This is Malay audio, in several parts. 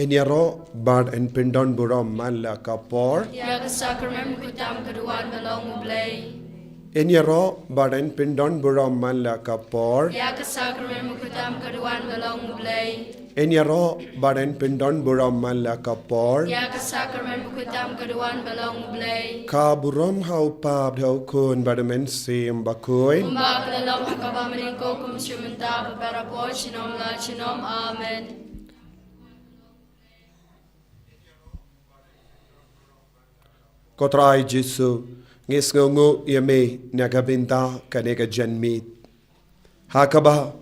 Enyaro bad and pindon buram mala kapor. Yaga sacrament kutam kaduan balong ublay. Enyaro bad and pindon buram mala kapor. Yaga sacrament kutam kaduan balong ublay. Enyaro bad and pindon buram mala kapor. Yaga sacrament kutam kaduan balong ublay. Ka buram hau pab hau kun badamen sim bakoy. Kumbak lalong hakabamaling ko kumsyumenta paparapo chinom la chinom amen. Kotrai Jesu ngis ngungu yame nagabinta kanega janmit. Hakaba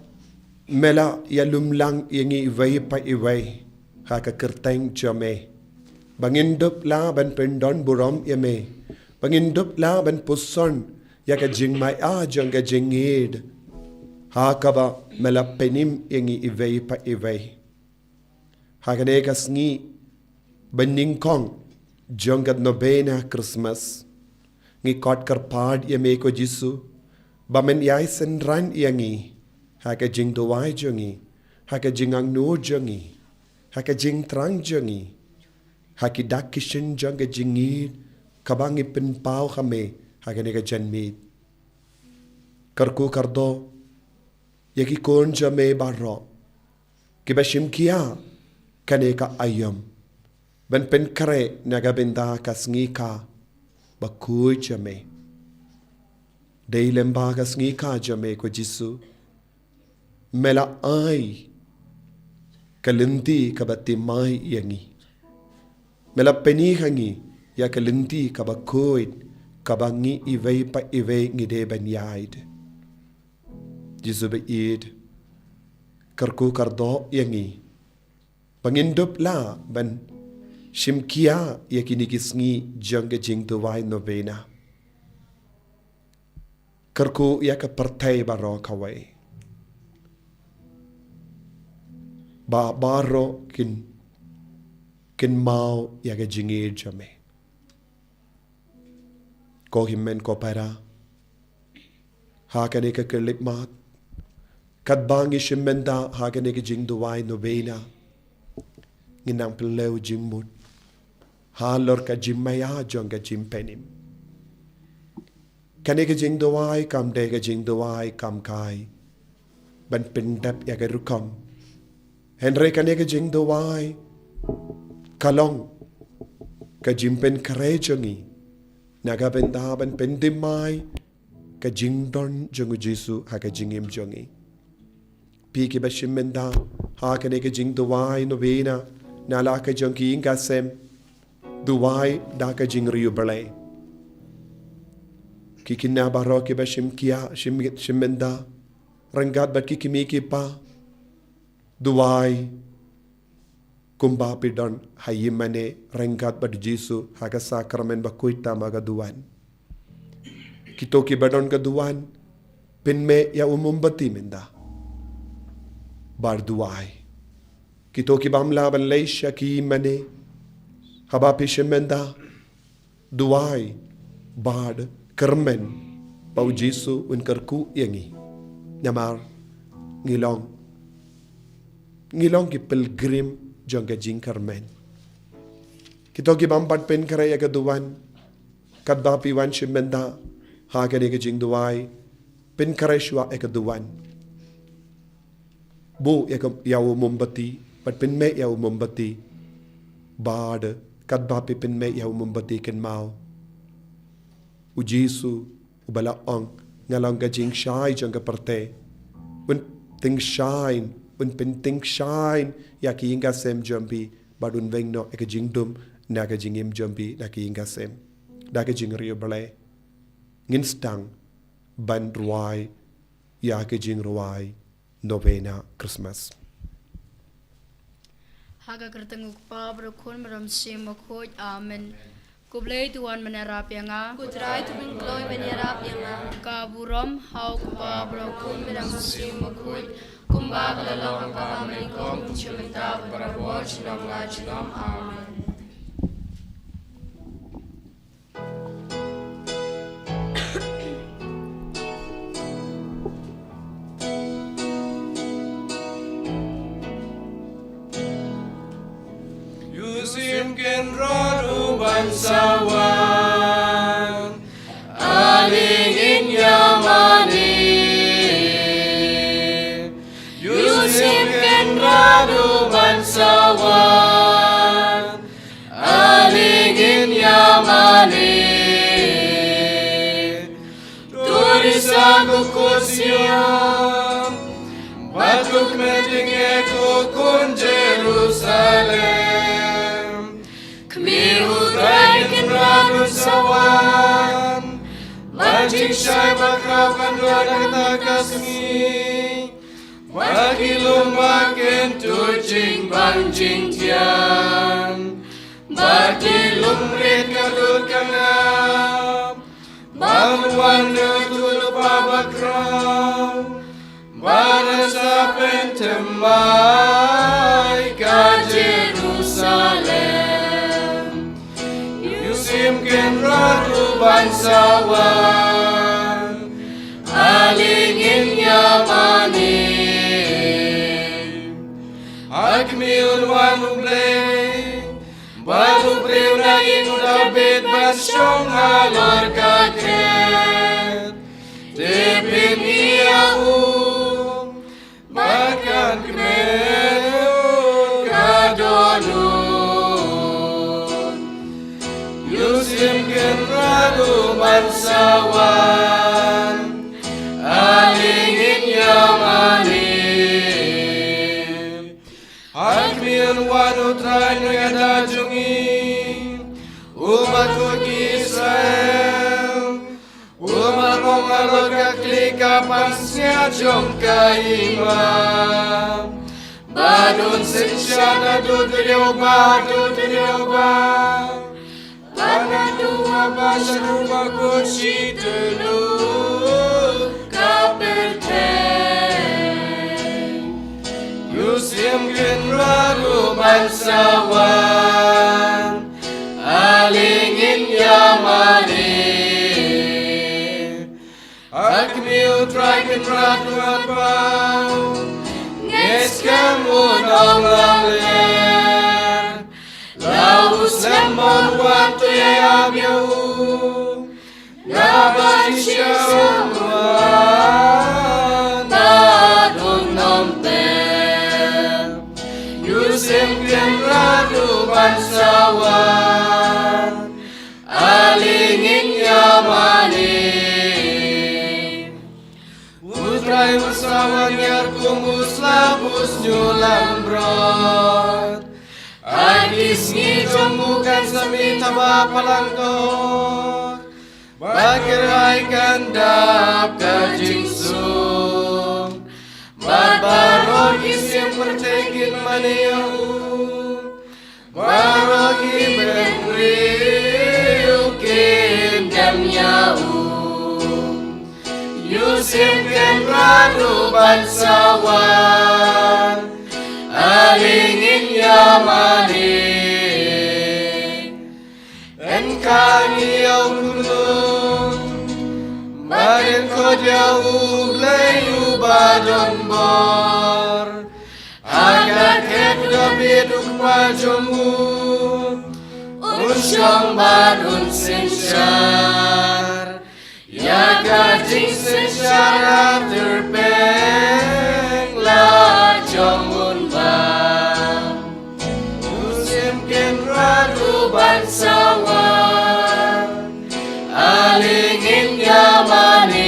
mela yalumlang yangi iway pa iway. Hakakirteng jame. Bangindup la ban pendon buram yame. Bangindup la ban puson yaka jingmay janga jingid. Hakaba mela penim yangi iway pa iway. Hakanega sngi baningkong Jongat Nobena Khristmas ngi kot karpad yame ko Jesu bamen yai sen ran yangi haka jing doai jongi haka jingang no jongi haka jing trang jongi haki dak kishin jonga jingi kabangi pen pau khame haka nega janmit karku kardo yaki kon jame barro kibashim kia kaneka ayam ban pen kare nagabenda kasngi ka bakui jame dei lemba kasngi ka jame ko Jesu mela ai kalinti kabati mai yangi mela peni hangi ya kalinti kabakoi kabangi iwei pa iwei ngide ban yaid Jesu be id karku kardo yangi pangindup la ban Shimkia yakinikisngi janga jing tuwai Nobena. Karku yaka partai baro kawai. Ba baro kin mau yaka jingir jame. Ko himmen ko para. Hakane ka kerlip mat. Kadbangi shimmenda hakane ka jing tuwai Nobena. Nginang pilew jing mut. Halor ka jimmaya jong ka jimpenim. Kani ka jing doai kam de ka jing doai kam kai. Ban pindap ya ka rukam. Henry kani ka jing doai kalong ka jimpen kare jongi. Naga benda ban pendimai ka jing don jongu Jesu ha ka jingim jongi. Piki ba shimmenda ha kani ka jing doai Nobena nala ka jongi inga sem. Duwai daka jing riu berlay. Kikina baro ki ba shimkia shimmenda rangat bat kikimiki pa. Duwai kumba pidon hayimane rangat bat Jesu haga sakramen ba kuita maga duwan. Kito ki badon ka duwan pinme ya umumbati minda. Bar duwai. Kito ki bamla ban leisha ki mane haba pishemenda duai bad kermen pau Jesu un karku yangi nyamar ngilong ki pilgrim jonga jing kermen Kita gibampat pen karaya kaduan. Kadbapi wan shimenda. Haka ni kajing duway. Pen karayshwa ekaduan. Bu yaw mumbati. But pen me yaw mumbati. Bad. Kadbapi pen me yaw mumbati ken mau. Ujisu. Ubalaong. Ngalang kajing shy jang kaparte. When things shine. When pen things shine. Yaki inga sem jambi. Badun veng no ekajing dum. Naga jingim jambi. Naki inga sem. Daga jing rio balay. Ngin stang. Ban ruway. Yaki jing ruway. Nobena Khristmas. Haga kertenguk pa berkun meramsim makoj amen. Kublay tuan menerap yang a. Kutray tuwing kloy manirap yang a. Kaburam hau pa berkun meramsim makoj. Kumbag lalong ang pamamalikom. Kutsumita parabot. Sinong lajinom. Amen. Yusimken rodu bansawan alingin yamani Yusimken rodu bansawan alingin yamani Turisaku kusyam batuk medingeko kun Jerusalem Miudraikin radun sawan Majing syai bakraw kandwa nagtakasmi Bagi lumakin tujing bangjing tiyan Bagi lumrit kadut kanam Bangwan nutulupa bakraw Barasa pentemai ka Jerusalem Yusimken ratu bansawan Alingin yamani Agmiun wanublay Balubriw na inudabit Basyong alor kakret Tepin iyahu Bahkan kemeun kadonun Yusimken radu bansawan Alingin yamani Agmiun wanutray nagadajungi Umat ko Israel Umat mong alagaklik pansnya jom kaima Badun sinsya na duduryaw ba Panadua ba sa rumah ko si telu kaperte Yusimken radu bansawan Alingin yamani Agmiu traikin ratu apau Nges kamu nonglaler Laus lemon waktu ya abiau Nabang semua Badung nompel Yusimken ratu bansawan Alingin yamani Utray usawan yarku muslabus nyulam brod Agis ngijong bukan samita bapalangkot Bagiray kandap kajingsung Barbarog isim pertekin maniyahu Barog ibenriukin damyahu Yusimken radu bansawan Alingin yamani Enkangiyaw kulun Barin ko jauh layu badon bor Agak ket gabiduk majumun Song bad und Sinchar Ya Gajing Sinchar Terpeng La Jong Unbang Musim Kenradu Bansawan Alingin Yamanim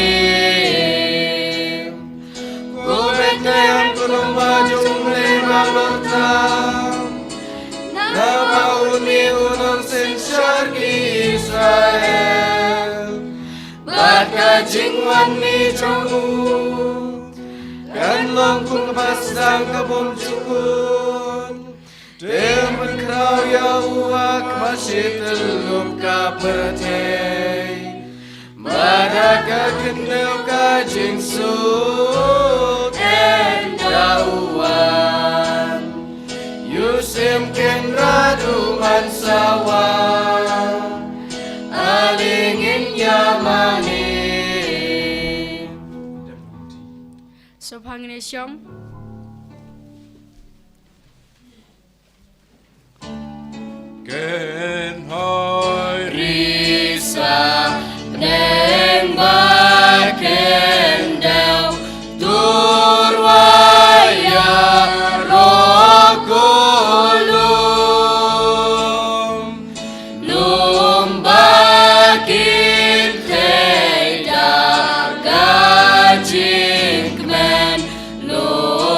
Kubek Nayam Kunong Bajong Lemang Lortam Nabauni Unong Sinchar Ki Israel Baka Jingwan Mi Jongu Kan Long Kung Pasang Kabom Jukun Temen Krau Yahuak Masyid Teluk Kapertei Madaka Kenel Kajing Sut En Dawan Yusim Kenradu Mansawa Alingin Yamani So Panginoon siyang Ken Hoy Risa Neng Bakendel Durwaya Rogulum Lumbakin Teda Gajing Men Lum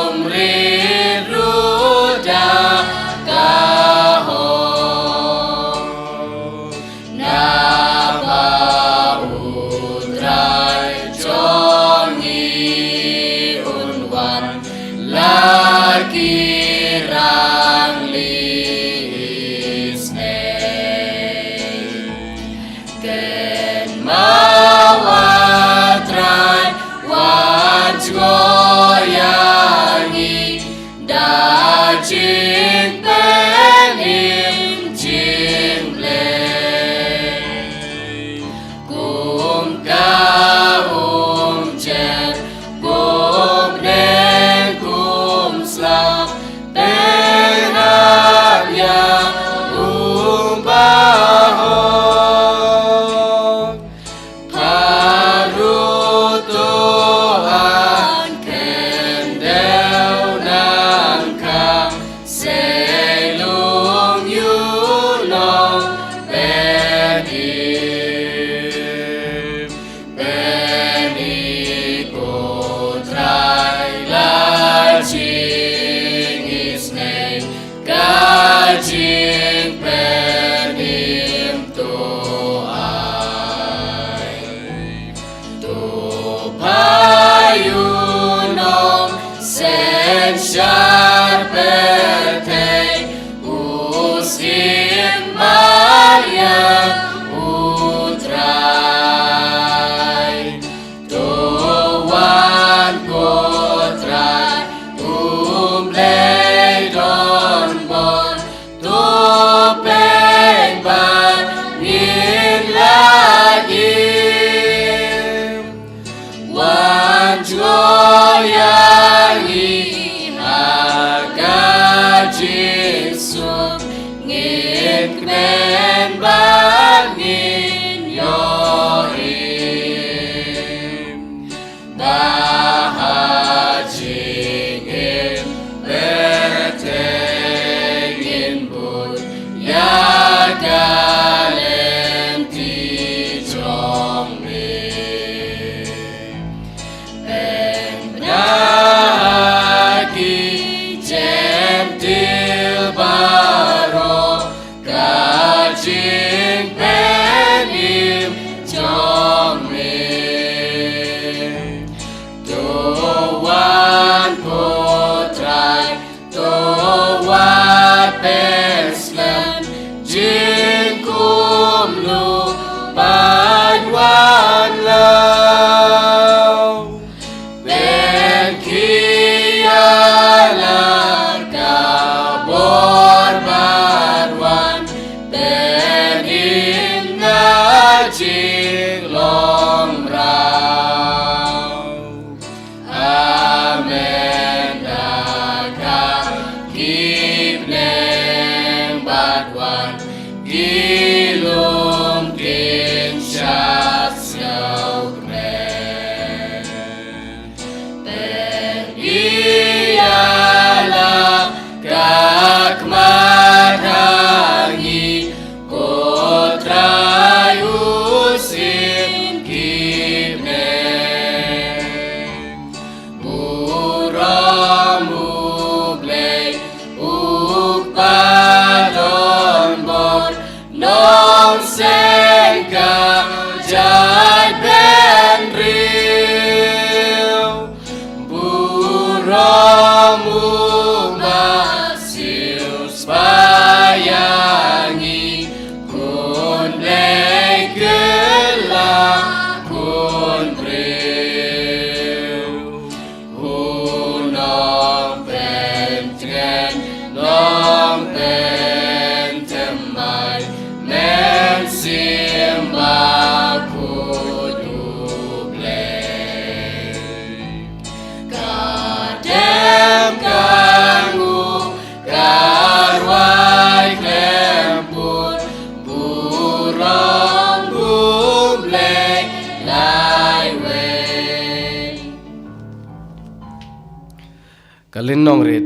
kalin nong rit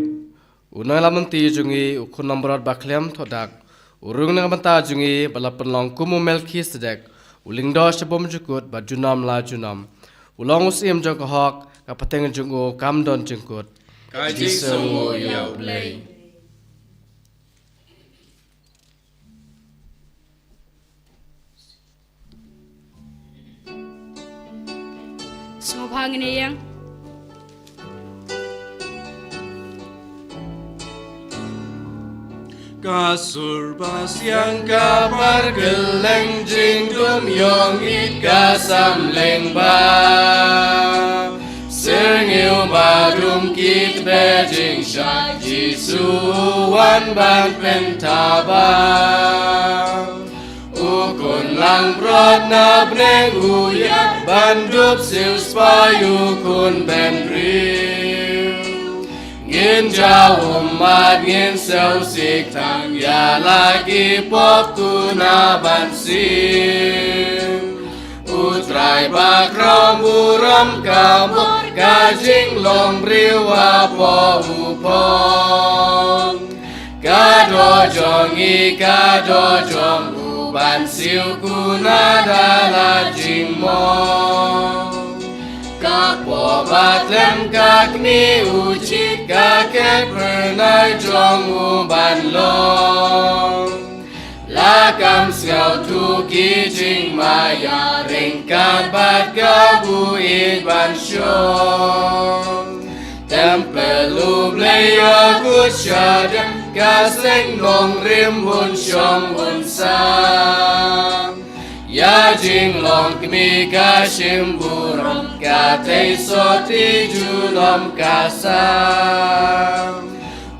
unang lamanti jungi ukun nombrot bakliam thodak urung nang banta jungi balapan long kumu Melchizedek uling do shabom jukut ba junam la junam ulong usim jong hok kapateng jungu kamdon jungkut Kai jing songo yau play. Semua pangin yang Kasur basyang kabar geleng jing dum yong it kasam leng ba Sengil badum kit bejing syak Jisu wan ban pentaba Ukun lang brod na bneng uya bandup sil spayu kun ben riu Ngin jauh mat ngin sel sik tang ya lagi pop kuna ban sim Utrai bak rom buram kabur kajing long briwa po upong Kado jongi kado jong uban siu kuna dala jing mong Các bộ bát lem các ni uchi các kép pernai trong u ban long La cam siao tu ki jing maya ring các bát các bu it ban shong Temple lu bleya gut shadam các seng long rim bun shong bun sang Ya jing long kmi ka shim buram ka te soti junom ka sam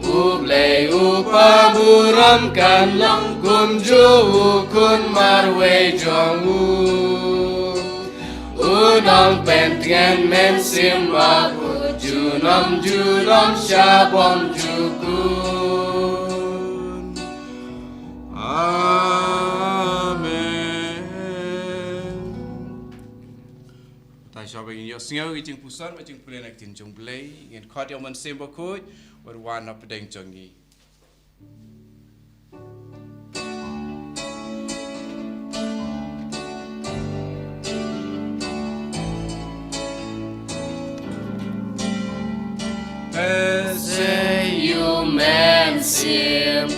Uble upa buram kan long kum ju ukun marwe jong Unong pentgen men sim babu junom junom shabom jukun Cho bạn yêu sinh yêu chừng pusan và chừng plei nak tin chừng plei ngin khát yêu man sem bakut và wan nap deng chừng ni Say you man sim,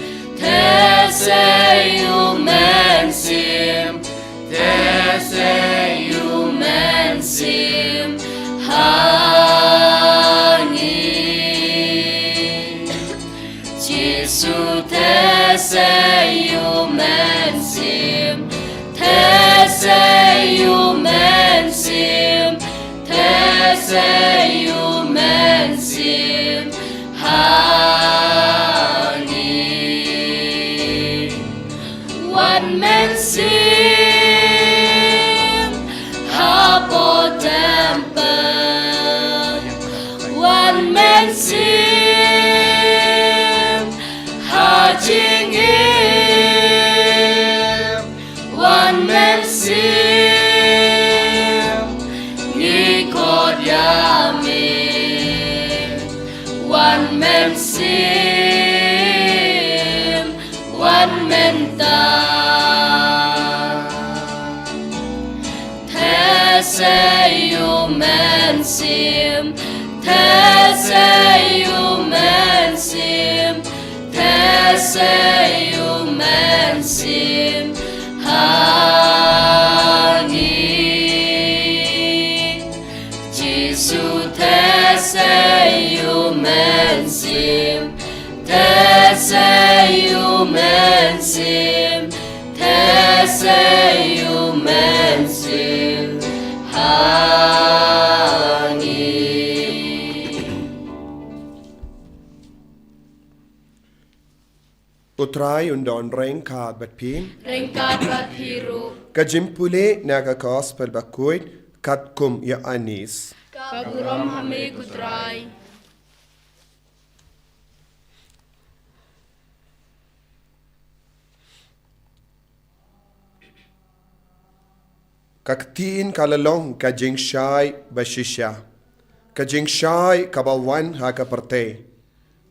say you man sim, say you man sim, honey. Jesus, say you man sim, say you man sim, say you man sim, honey. One man sim, hapo temple. One man sim, hajing him. One man sim, nikod yami. One man sim, one man ta. Say you man sim, say you man sim, say you man sim, honey. Jesus, say you man sim, say you man sim, say you man sim, honey. Utrai undon reng kad bat pin. Ringkat bat hiru, Kajimpule naga gospel bakuit kat kum ya anis. kaguram hame kutrai. Kaktiin kalalong kajing shai bashisha. kajing syai kabawan ha kaperte.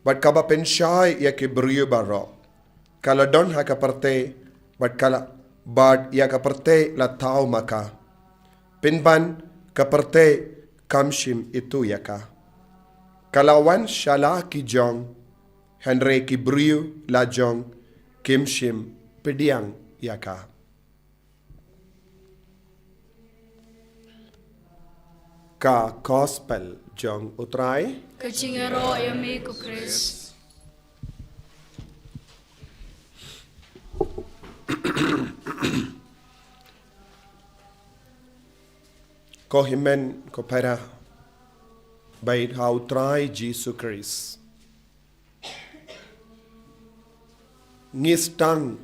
But kaba pen syai ya ke beriu baro. Kala don ha kaperte, but kala bad ya kaperte la tau maka. Pinban kaperte kamshim itu ya ka. Kalawan syala ki jong, Henry ki beriu la jong, kimshim pediang ya ka. Ka gospel jong utrai. Kachingero yami ko Chris. Ko himen ko para bait how try Jesus Christ. Ngistang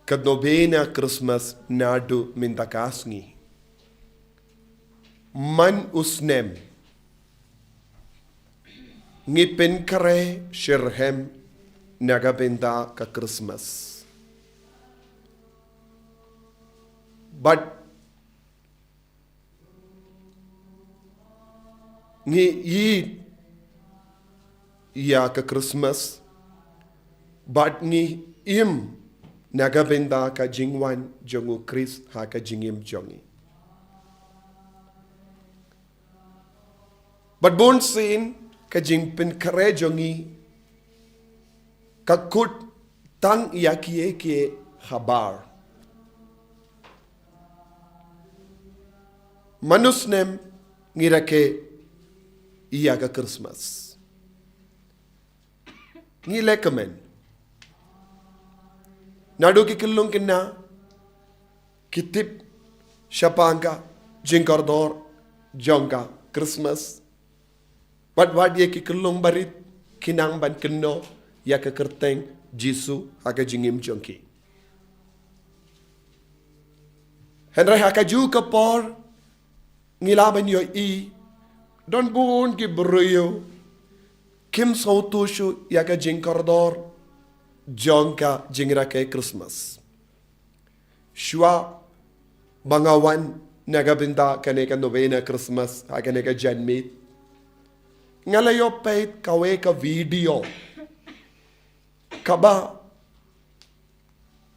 kad Nobena Khristmas nadu mintakasngi. Man usnem ngipin kare shirhem nagabenda ka Christmas. But ngi yi ya ka Christmas, but ngi im nagabenda ka jingwan jongu Chris ha ka jingim jongi. But bon sin ka jingpin kare jongi ka kut tang yakie kie habar. Manusnem ngirake iya ka Christmas. Ngilekamen. Nadu ki kilung kinna kitip shapanga jingkordor jongka Christmas. But what ye ki kilung barit kinang ban kinno ya ka kerteng Jisu haka jingim jongki. Henry haka ju ka por ngilaban yo i don bun ki bruyo kim sautushu ya ka jingkordor jongka jingra ke Christmas. Shua bangawan nagabinda kaneka Nobena Khristmas hakaneka janmit. Ngalayo pait kawe ka video. Kaba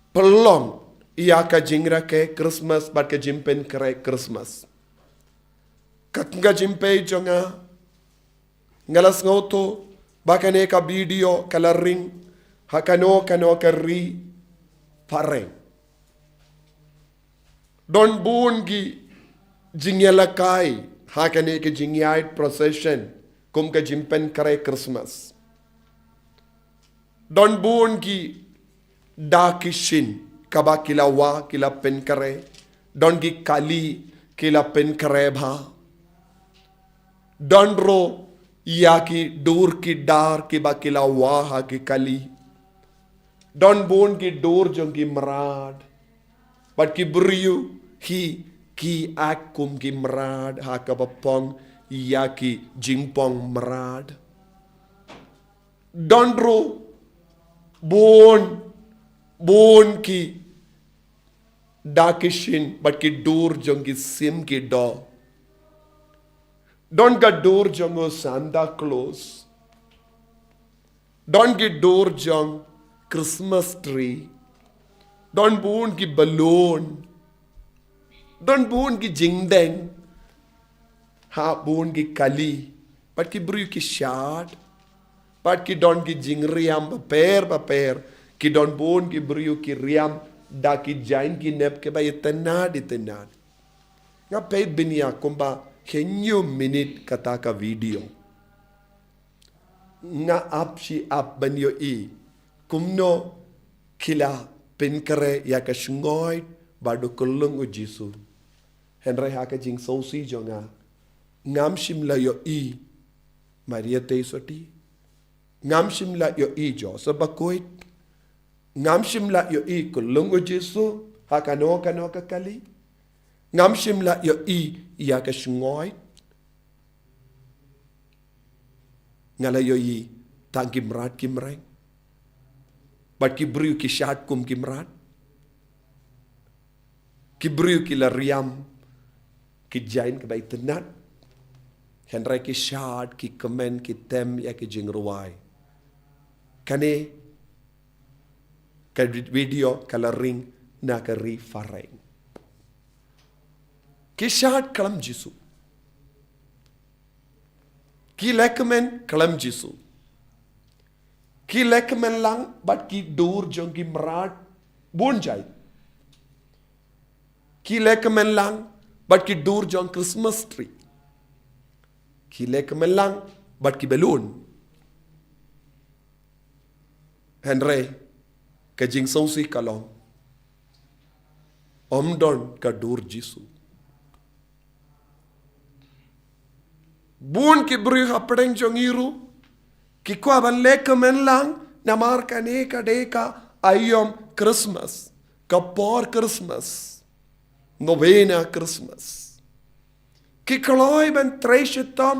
pelong iya ka jingra ke Christmas bat ka jimpen kere Christmas. Katnga jimpe jonga ngalas ngoto bakane ka video kala ring hakano kano kari pareng. Don bungi jingyalakai hakane ka jingyait procession kum ka jimpen kare Christmas. Don bungi dakishin kaba kilawa kila pen kare. Don gi kali kila pen kare bha. Don ro yaki dur ki dar ki ba kilawa ha ki kali. Don bon ki dur jong ki marad. But ki beriu hi ki akum ki marad ha ka bapong yaki jingpong marad. Don ro bon ki dakishin but ki dur jong ki sim ki do. Don ka dur jong o Santa Claus. Don ki dur jong Christmas tree. Don bun ki balloon. Don bun ki jingdeng. Ha bun ki kali. But ki bru ki shad. But ki don ki jingriam paper. Ki don bun ki bru ki riam. Da ki jain ki nep ke ba itenad. Nga peit binia kumba kenyo minute kata ka video. Nga apsi ap banyo i. Kumno kila penkare ya ka shungoy bado kulung o Jisu. Henry haka jing sausi jonga. Ngam shimla yo i Maria Teisoti. Ngam shimla yo i Joseph Bakoit. Ngam shimla yo i kulung o Jisu. Haka no ka kali. Ngam shimla yo i ya ka shungoy. Ngala yo i tang kimrat kimreng. But kibriu ki shat kum kimrat. Kibriu ki la riam ki jain ke bai tenat. Henry ki shard ki comment ki tem ya ki jing ruai. Kane ka video kala ring na ka ri fareng. Ki shard kalam jisu. Ki lekmen kalam jisu. Ki lekmen lang bat ki dur jong ki mrat bun jai. Ki lekmen lang bat ki dur jong Christmas tree. Ki lekmen lang bat ki balloon. Henry ka jing sausi kalong. Om don ka dur jisu. Bun ki bri hapdeng jong iru. Ki kwa ban lekmen lang namar ka ne ka deka ayom Christmas. Kapor Christmas. Nobena Khristmas. Ki kaloi ban treshitom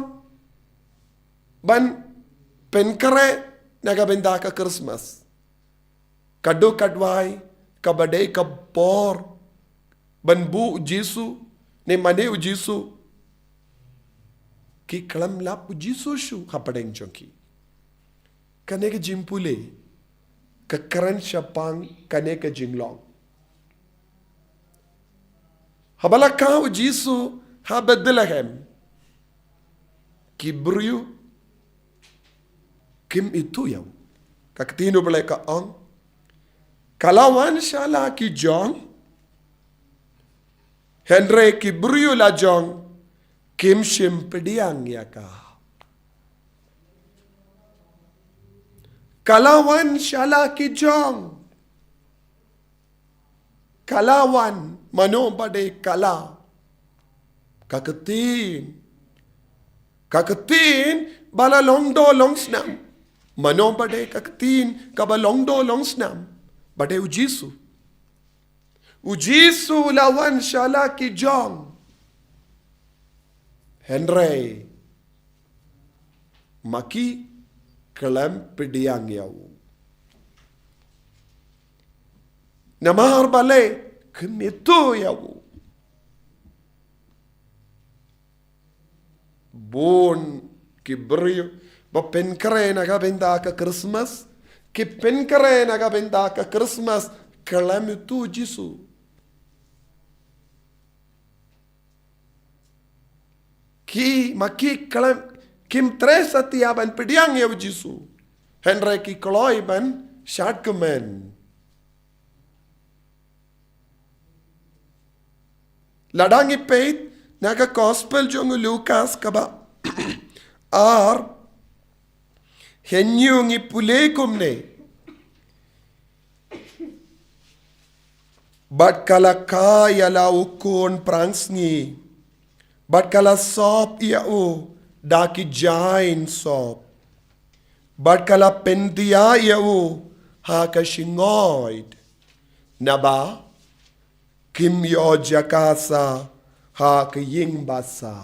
ban penkare nagabenda ka Christmas. Kadu kadwai kabade kapor ban bu jisu ne mane u jisu. Ki kalam lap u jisu shu hapadeng jonki. Kane ka jimpule ka karan syapang kane ka jinglong. Habala kau jisu ha Bethlehem. Kibriu kim itu yaw. Kakatino balay ka ang. Kalawan shala ki jong. Henry kibriu la jong. Kim shimpediang ya ka. Kalawan shala ki jong. Kalawan mano bade kala. Kakatin bala longdo long snam. Mano bade kakatin kaba longdo long snam. Bade ujisu. Ujisu lawan shala ki jong. Henry maki kalam pediang yaw. Namahar bale kemito yaw. Bon ki brio ba penkare nagabenda ka Christmas ki penkare nagabenda ka Christmas kalam itu jisu. Ki maki kalam kim tres atiaban pediang yaw jisu. Henry ki koloi ban shatkumen. Ladangi peit naga gospel jong Lucas kaba ar henyungi pulekumne bat kala kaya la ukon prangsngi bat kala sop iau daki jain sop bat kala pendia iau ha ka shingoid naba kim yo jakasa ha ka ying basa.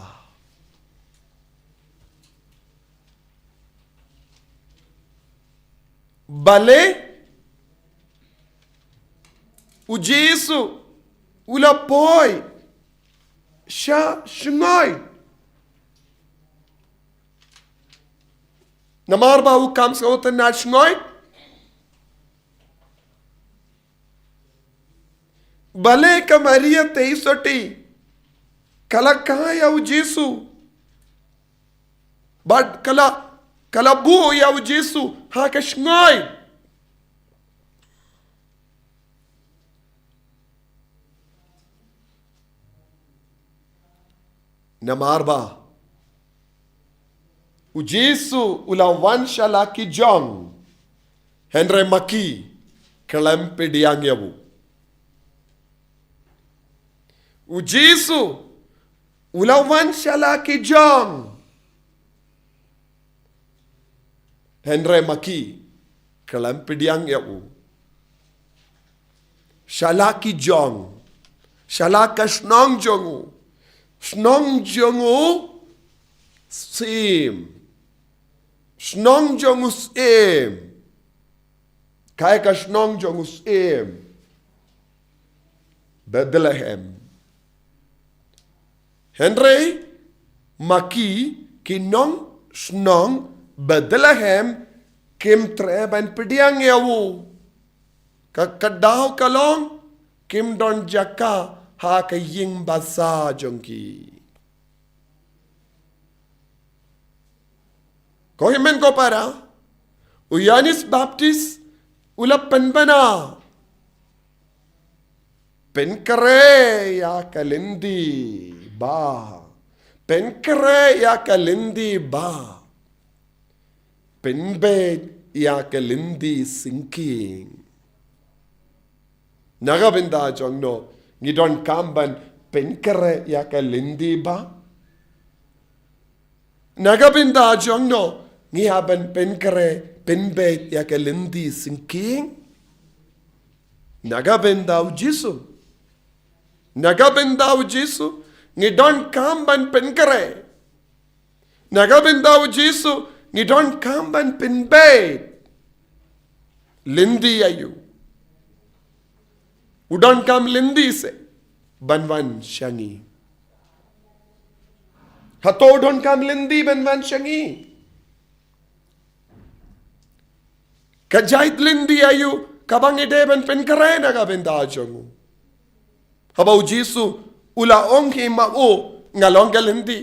Bale o Jesu ula poi sha shnoi namar ba u kam sa otan na shnoi bale ka Maria teisoti kala kaya o Jesu bad kala bu ya o Jesu ha ka shnoi namarba o Jesu ulawan shala ki jong Henry maki kalam pediang yabu o Jesu ulawan shala ki jong Henry maki kalam pediang yabu shala ki jong shala ka snong jongu snong jongu sim snong jongu sim kaya ka snong jongu sim Bethlehem Henry maki kinong snong Bethlehem kim treban pediang yawu kakadaw kalong kim don jaka ha kaying basa jongki ko himen ko para uyanis baptis ulap penbana penkare ya kalindi ba penkare ya kalindi ba penbet ya kalindi sinking nagabinda jongno ngidon kamban penkare ya kalindi ba nagabinda jongno ngihaban penkare penbet ya kalindi sinking nagabinda ujisu nagabinda ujisu ngidon kamban penkare nagabinda ujisu ngidon kamban penbet lindi ayu udon kam lindi se banwan shangi hato udon kam lindi banwan shangi kajait lindi ayu kabang ideben penkare nagabinda jongu habau jisu ula onghi ma'u ngalong galindi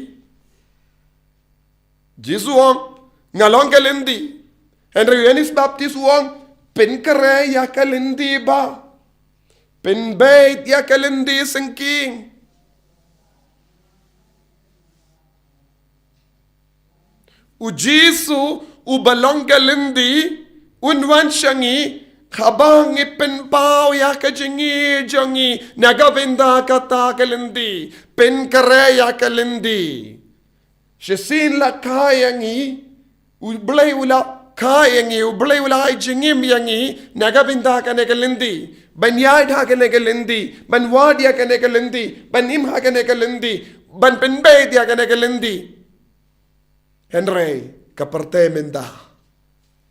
jisu ong ngalong galindi Henry Yohanes Baptist ong penkare ya kalindi ba penbait ya kalindi sengking ujisu ubalong galindi unwan shangi Habang ipenpaw ya kajingi jongi nagabinda kata kalindi penkare ya kalindi shesin la kayangi ublay ula kayangi ublay ula jingim yangi nagabinda kane kalindi banyad ha kane kalindi banwad ya kane kalindi banim ha kane kalindi ban penbet ya kane kalindi Henry kaparte menda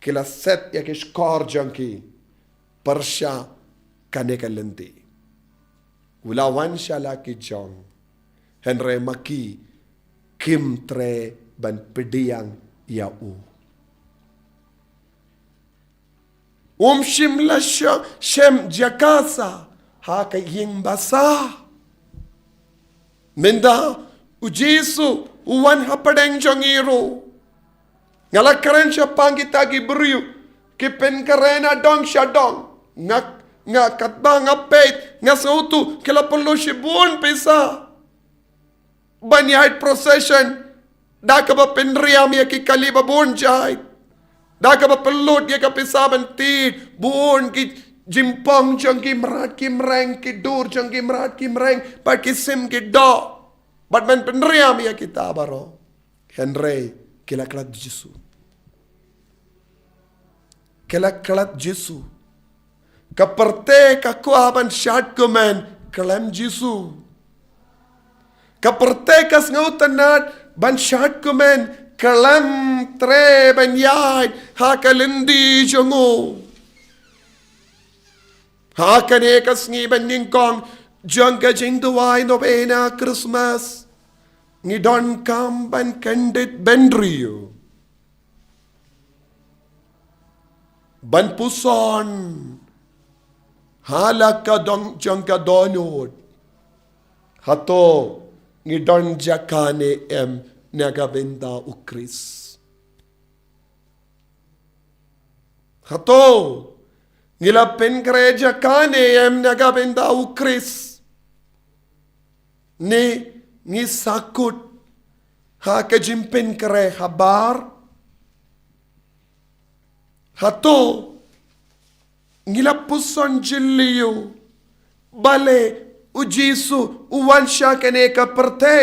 kila set ya kishkor jonki Persya kanekalenti. Ulawan shala ki jong. Henry maki kim tre ban pediang yau. Shim lasya shem jakasa ha kaying basa. Minda ujisu uwan hapadeng jongiru. Ngalakaran siya pangita gibriyu. Kipen karena dong syadong. Nga katba nga peit. Nga sautu kila perlu shibun pesa. Banyait procession. Daka ba penriam ya ki kaliba bun jahit. Daka ba pelut ya ka pesa bantit. Bun ki jimpong jang ki merat ki mereng ki dur jang ki merat ki mereng. Pat ki sim ki do. Bat man penriam ya kita baro. Henry kila kelat Yesu. Kelak Jesu. Kaperte kakuaban syat kumen kelam Jesu. Kaperte kas ngautanat ban syat kumen kelam tre ban yai ha kalindi jongo. Ha kane kas ngi ban ningkong jong ka jing duwai Nobena Khristmas. Ngidon kam ban kandit bendrio. Ban puson halak ka dong jong ka donod hato ngidon jakane nagabenda ukris hato ngilapin kare jakane nagabenda ukris ni sakut ha kajimpin kare habar hato ngilapuson jiliyo bale ujisu uwansha kene ka perte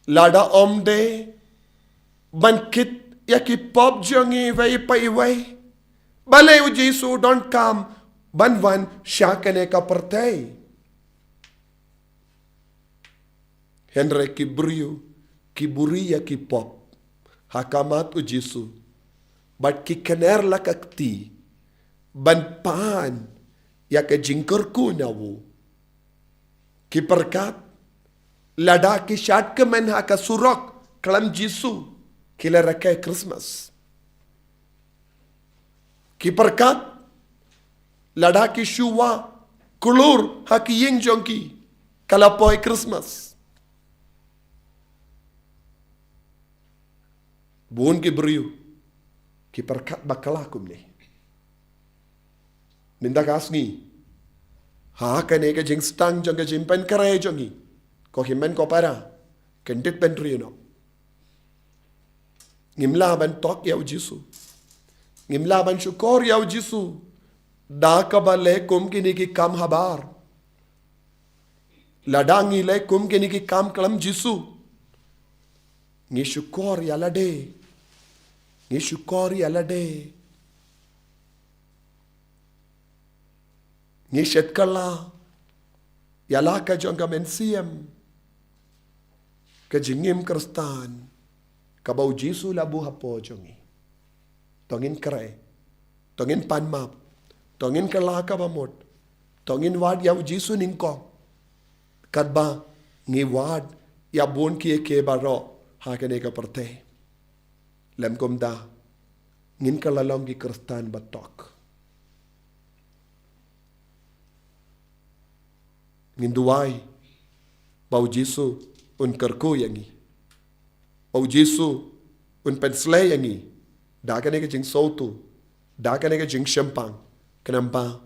lada omde bankit yaki pop jongi vai pai vai bale ujisu don't come banwan shakane ka perte Henry kibriu kiburi yaki pop hakamat ujisu bat ki kener lakakti ban paan ya ke jingker ku nawu ki perkat lada ki shat kemen haka surok kelam Jisu kila rakai Christmas. Ki perkat lada ki shuwa kulur haki ying jongki kalapoi Christmas. Buon ki beriu ki perkat bakalakum ni. Ninda kasngi ha kane ka jing stang jong ka jimpen kare jongi ko himen ko para kendit ben rieno ngimla ban tok yaw Jisu ngimla ban syukur yaw Jisu da ka bale kum kini ki kam habar ladangi le kum kini ki kam kalam Jisu ngi syukur ya lade ngi syukur ya lade ni shet kala yala ka jong ka mensiam ka jingim Kristan ka bau Jisu labu hapo jongi tongin kare tongin panmap tongin kala ka bamot tongin wad yaw Jisu ningkong kadba ngi wad ya bon ki ke baro ha ka ne ka parte lem komda ngin kala long ki Kristan batok nginduai bau Jisu un kerku yangi bau Jisu un penslay yangi dakane ke jing sautu dakane ke jing champang kenapa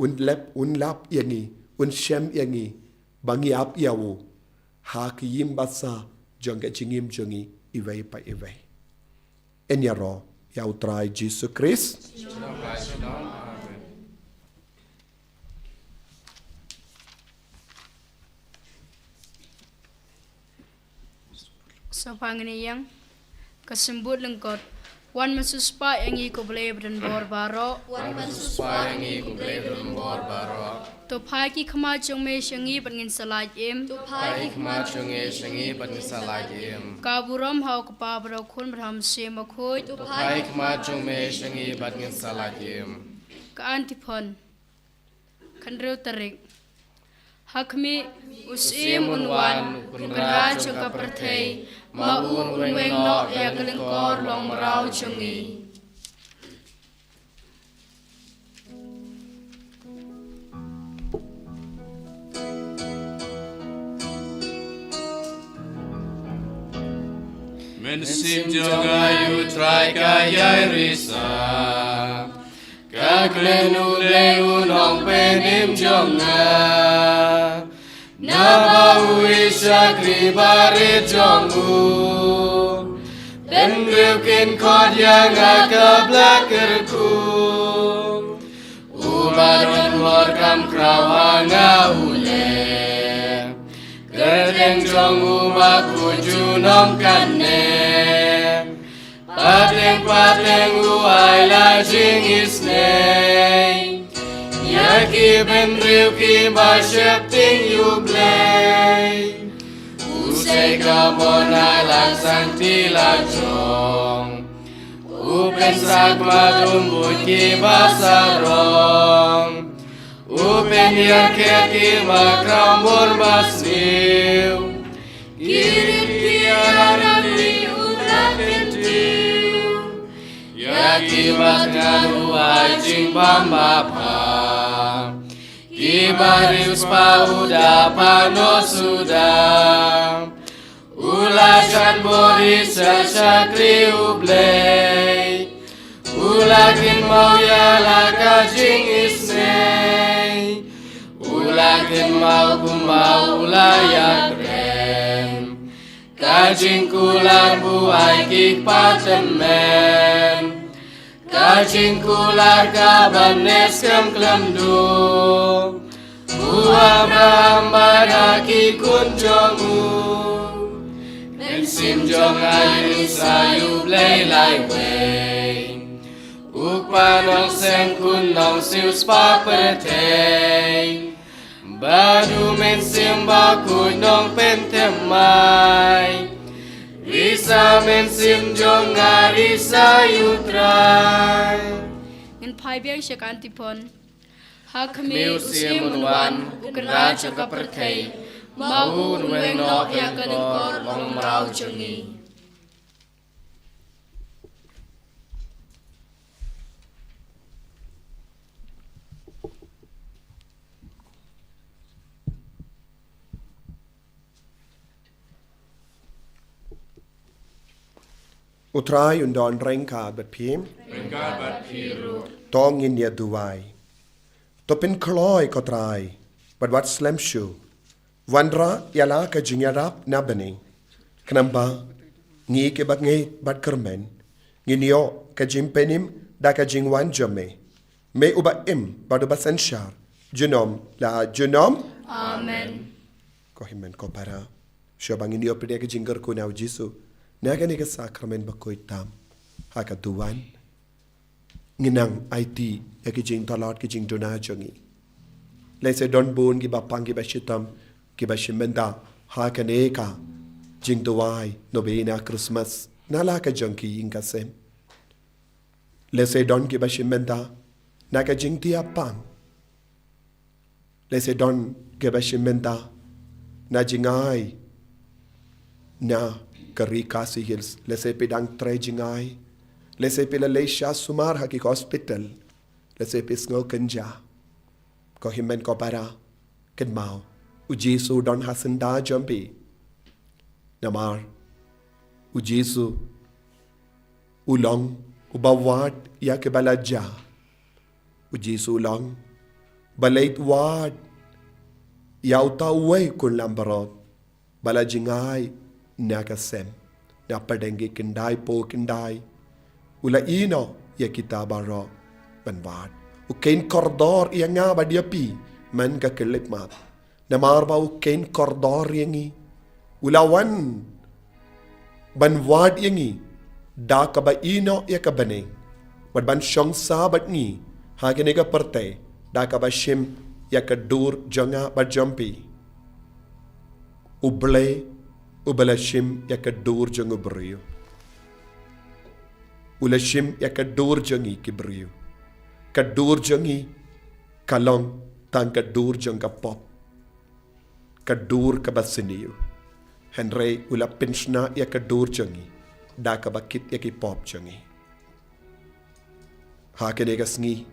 un lap yangi un shem yangi bangi ap yawo ha ki yim basa jong ke jingim jongi iwai pa iwai enyaro ya utrai Jisu Christ So pangini yang kesembut lengkot. Wan mensuspa yang i ko boleh berdendor baro. Wan mensuspa yang i ko boleh berdendor baro. To pai ki khama chung me shangi bangin salaj em. To pai ki khama chung e shangi bangin salaj em. Kaburam hau kapa baro kun berham se makhoi. To pai ki khama chung me shangi bangin salaj em. Ka antipon. Kandreu tarik. Hakmi usim unwan kunra chuka perthei maun unweng no ya kelingkor long merau chungi. Mensim jonga yu trai kaya risa kaklenu leu nong penim jonga Nabau isakri barit jongu Ben riukin kod yang agak belakirku Umadon warkam krawanga ule Gerdeng jongu maku junom kane Pateng uai lajing isnei Yaki ben riuki masyep ting yublei Usai kabonai laksang tilajong Upen sak madum buki basarong Upen yarketi makrambur masniu Kirit kiaran di ulapin tiu Yaki matnganu ajing bambapa Ibarius pauda panos sudah Ulasan boris sesakri ublei Ulakin mau yala kajing isnei Ulakin mau kumbau ulayak ren Kajing kular buai kik patemen Kajing kular kabanes kem klemdu Abraham baraki kunjongu Nensim jong ayu sayu blay lai wey Ukpanong sen kunong sius papertay Badu mensim bakuy nong pentemay Risa mensim jong arisa yutray Ngin pai biang syakantipon Hakmi Hakmi usim unwan, ukra chuka perthei, Mau nueng no ya kanengkor long merau jengi. Utrai undon rengka bat pim. Rengka bat piru. Tong in ya duwai. Topin kloy kotrai. But what slam shoe. Wandra yala ka jinyarap na bani. Knamba ngi ke bat ngi bat kermen. Nginyo ka jimpenim da ka jingwan jame. Me uba im badu basenshar. Junom la junom. Amen. Ko himen ko para. Syabang inyo pede ka jinggar ko na Jisu. Naga ni ka sakramen bakoy tam. Haka duwan. Nginang IT ya ki jing talat ki jing dona jongi. Lese don bun ki bapang ki bashitam ki bashimenda haka neka jing duwai Nobena Khristmas nala ka jongi inga sem. Lese don ki bashimenda naka jing tia pang. Lese don ki bashimenda na jingai na kari kasi hills lese pedang tre jingai. Lese pila leisha sumar haki hospital. Lese pisngo kenja. Ko himen ko para. Ken mau. Ujisu don hasenda jampi. Namar. Ujisu. Ulong. Ubawad ya ke balaja. Ujisu ulong. Balait wad. Ya utaway kun lambarot. Balajingay. Nakasem. Napadengi kendai po kendai. Ula ino ya kita baro banwad. Ukain kordor iya nga ba dia pi man ka kelip mat. Namar ba ukain kordor yangi. Ulawan banwad yangi. Da ka ba ino ya ka bane. Wad ban syong sabat ni. Hagin ka parte. Da ka ba shim ya ka dur janga ba jampi. Uble ubala shim ya ka dur janga brio. Ulashim ya kadur jangi kibriu. Kadur jangi kalong tang kadur jang pop. Kadur kabasiniu. Henry ula pinchna ya kadur jangi. Da kabakit ya ki pop jangi. Hakenegas ngi.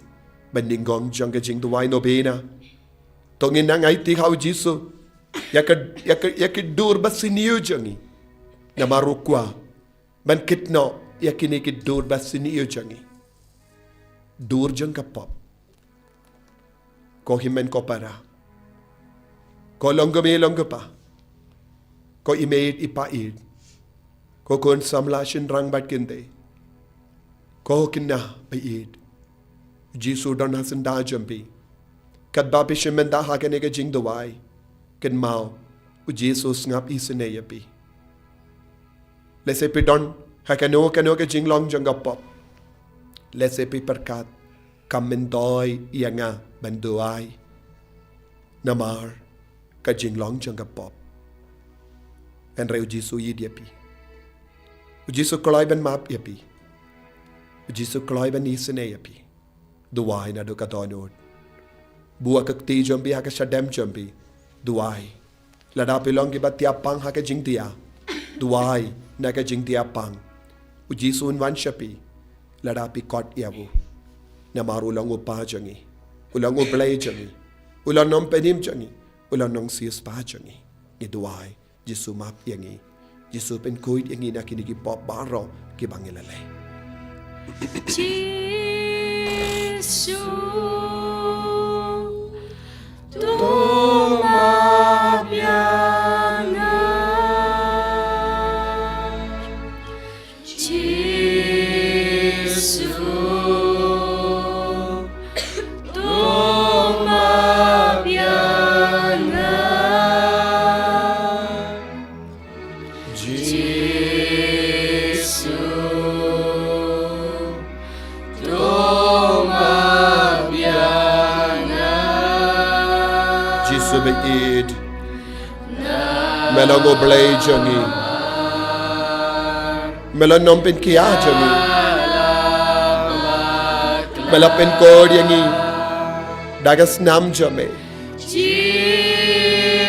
Bandingong jang ka jing duwai Nobena. Tongin na ngay tihaw Jisu. Ya kadur basiniu jangi. Namarukwa. Bankit no. Ya kini ki dur basini iyo jangi. Dur jang ka pop. Ko himen ko para. Ko longgo pa. Ko imaid ipaid. Ko kun samlashin rang bat kinde. Ko kinna paid. Jisu don hasan da jampi. Kat babi shimenda hakane ka jing dawai. Kin mau. Jisu ngap isine yapi. Lese pidon. Hakano ka jinglong jang pop. Lese pi perkat kamendoy iya nga banduay. Namar ka jinglong jang pop. Henry Jisu yidiapi. Jisu kolay ban map yapi. Jisu kolay ban isene yapi. Duway na do katonod. Buwa kakti jambi haka shadem jambi. Duway. Ladapi long ki batiapang haka jingtia. Duway na ka jingtia pang. Ujisun wan shapi, ladapi kot yabu. Namar ulang upa jangi, ulang uplay jangi, ulang nom penim jangi, ulang nong siyas pa jangi. Iduay, Jisu map yangi, Jisu pen kuit yangi na kinigi pop baro kibangilalay. Jisu, Subeid Melango blay jangi Melanom pen kia jangi Melapen kod yangi Dagas nam jame Jesus.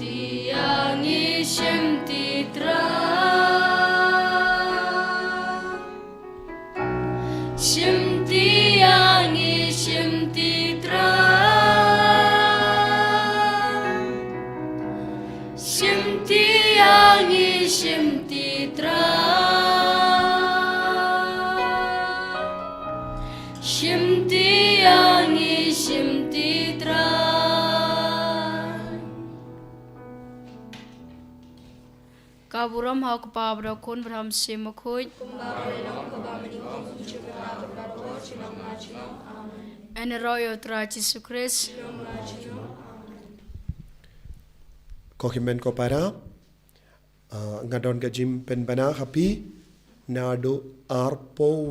Tiangi Shimtitra Shimtiangi Shimtitra Shimtiangi Shimtitra Shimtiangi Shimtitra Kaburam hau kapabra kun bram simakhuj and royo tra Jesus Christ Kohimen ko para ngadon gajim penbana happy nado arpo